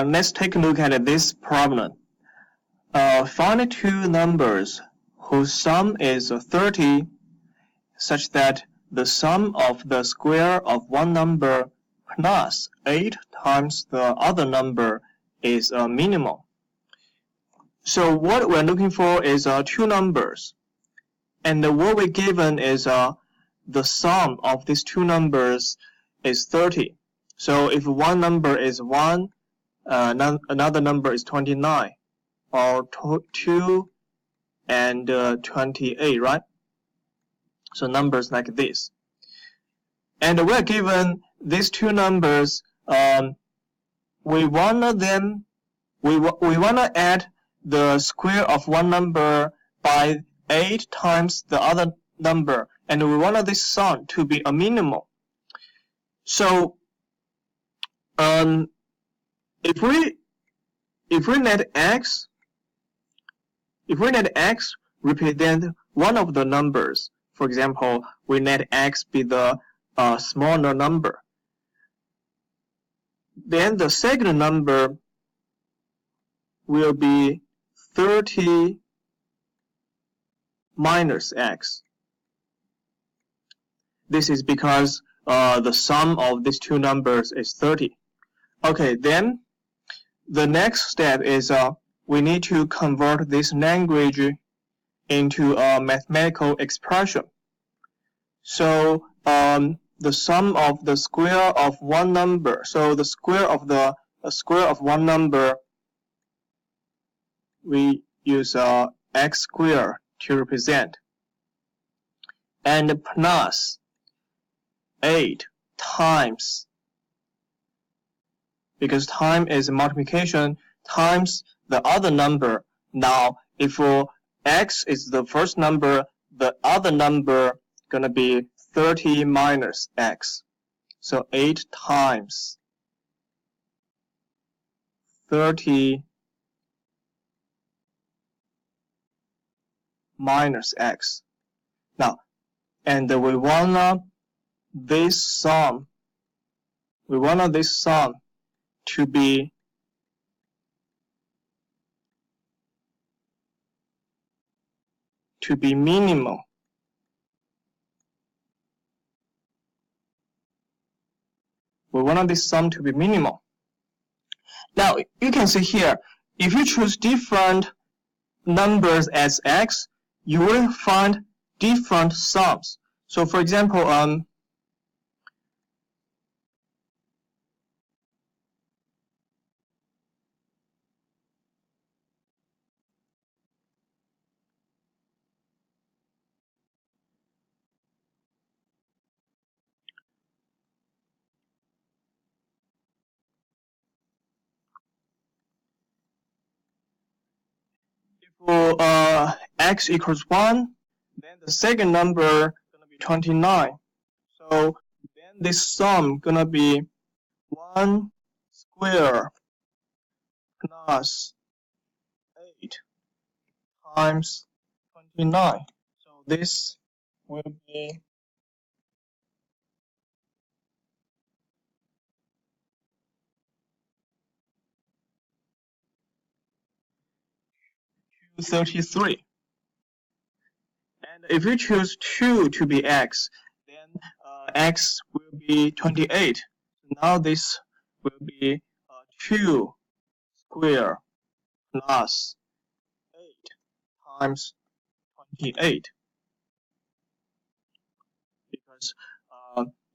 let's take a look at this problem. Find two numbers whose sum is 30, such that the sum of the square of one number plus 8 times the other number is a minimum. So what we're looking for is two numbers. And what we're given is the sum of these two numbers is 30. So if one number is 1, another number is 29, or 2 and 28, right? So numbers like this. And we're given these two numbers. We wanna add the square of one number by 8 times the other number, and we want this sum to be a minimum. So if we let x represent one of the numbers, for example, we let x be the smaller number, then the second number will be 30 minus x. This is because the sum of these two numbers is 30. Okay, then the next step is we need to convert this language into a mathematical expression. So the sum of the square of one number, so the square of one number, we use x squared to represent, and plus 8 times, because time is multiplication, times the other number. Now if x is the first number, the other number gonna be 30 minus x. So 8 times 30 minus x. Now, and we want this sum to be minimal. We want this sum to be minimal. Now you can see here, if you choose different numbers as x, you will find different sums. So for example, for x equals 1, then the second number gonna be 29. So then this sum gonna be 1 squared plus 8 times 29. So this will be 233. And if you choose 2 to be x, then x will be 28. Now this will be 2 squared plus 8 times 28. Because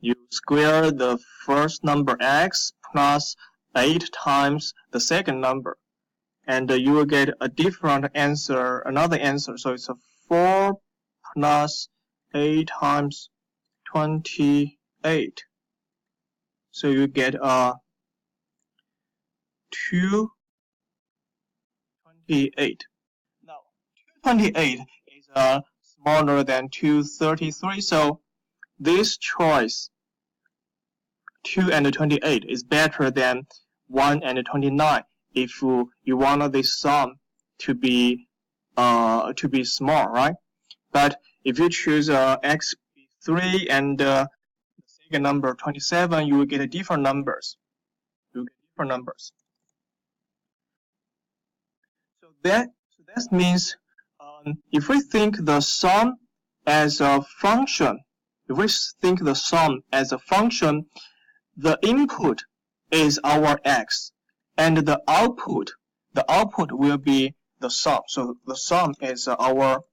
you square the first number x plus 8 times the second number, and you will get a different answer, another answer. So it's a 4 plus 8 times 28. So you get 228. Now 228 is smaller than 233. So this choice, 2 and 28, is better than 1 and 29. If you want this sum to be small, right? But if you choose x 3 and the second number 27, you will get different numbers. that means if we think the sum as a function, the input is our x, and the output will be the sum. So the sum is our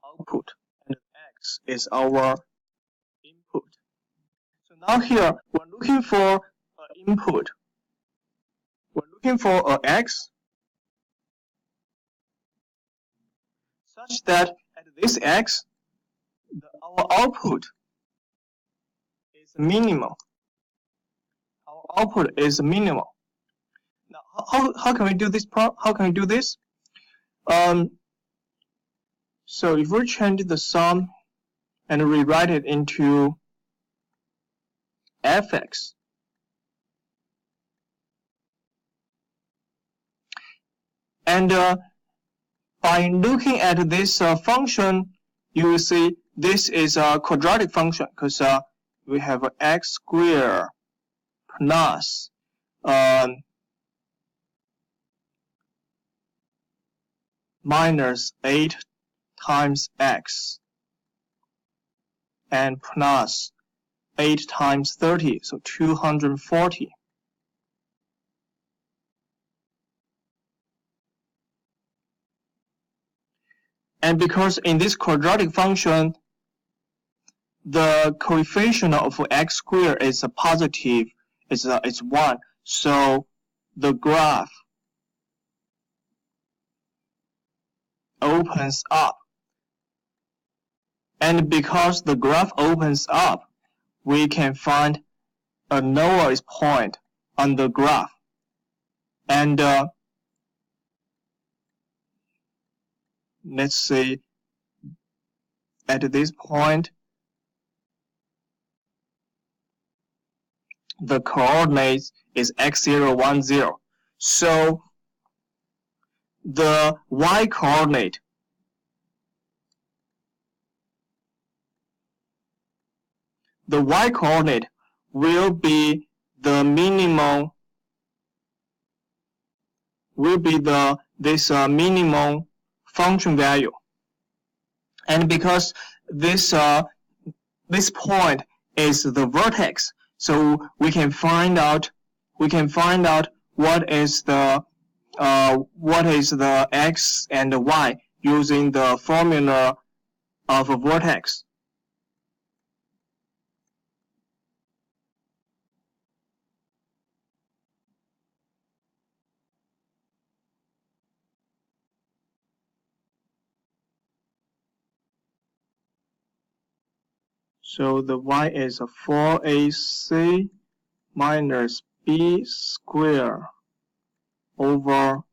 output, and x is our input. So now here we're looking for an input. We're looking for a x such that at this x, our output is minimal. Our output is minimal. Now, how can we do this? So if we change the sum and rewrite it into fx, and by looking at this function, you will see this is a quadratic function because we have x squared plus minus 8 times x and plus 8 times 30, so 240. And because in this quadratic function, the coefficient of x squared is a positive, it's 1, so the graph opens up. And because the graph opens up, we can find a lowest point on the graph. And let's say at this point, the coordinates is x0, 1, 0. So the y coordinate will be the minimum, minimum function value. And because this point is the vertex, so we can find out what is the x and the y using the formula of a vertex. So the y is 4ac minus b squared over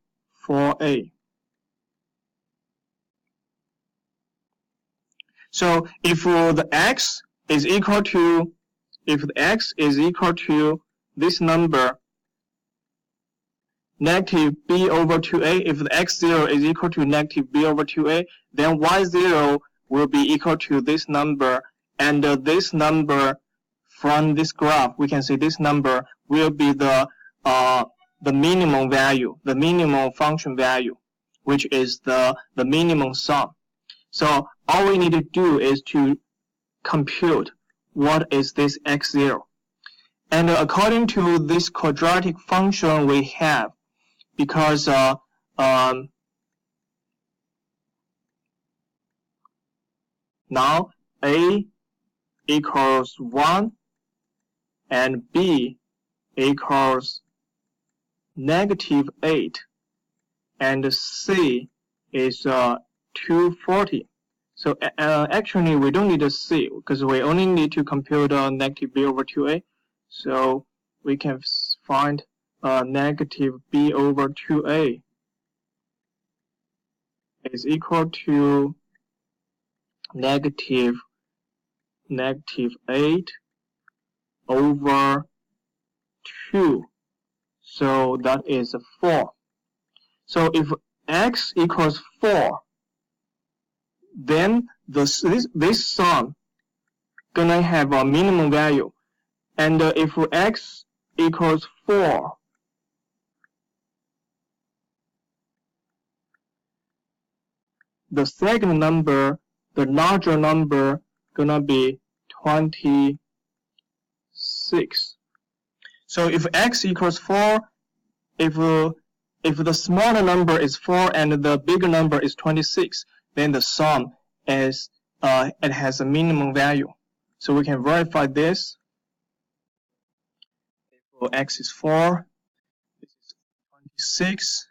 4a. So if the x is equal to this number, negative b over 2a, if the x0 is equal to negative b over 2a, then y0 will be equal to this number, and this number from this graph, we can see this number will be the minimum value, the minimum function value, which is the minimum sum. So all we need to do is to compute what is this x0. And according to this quadratic function we have, because now a equals 1 and b equals negative 8 and c is 240. So actually we don't need a c because we only need to compute negative b over 2a. So we can find negative b over 2a is equal to negative 8 over 2. So that is 4. So if x equals 4, then this sum gonna have a minimum value. And if x equals 4, the second number, the larger number, gonna be 26. So if x equals 4, if the smaller number is 4 and the bigger number is 26, then the sum is it has a minimum value. So we can verify this. If x is 4, this is 26.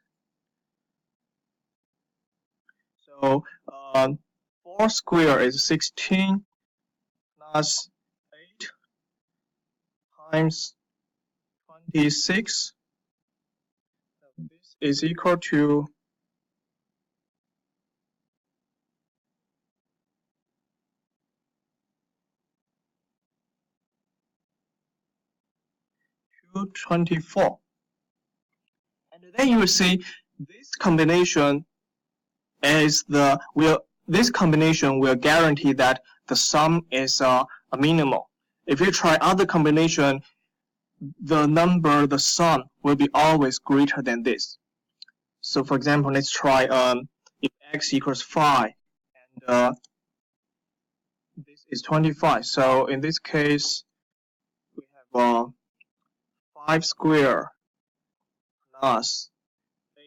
So 4 squared is 16 plus 8 times 26. This is equal to 224. And then you will see this combination will guarantee that the sum is a minimal. If you try other combination, the sum will be always greater than this. So for example, let's try if x equals 5 and this is 25. So in this case, we have 5 squared plus 8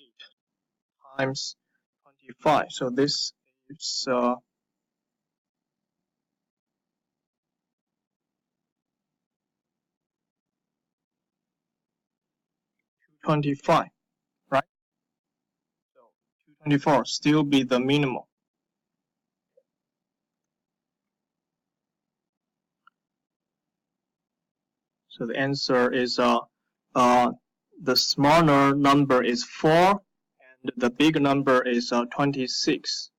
times 25. So this is 225, right? So 224 still be the minimal. So the answer is the smaller number is 4 and the big number is 26.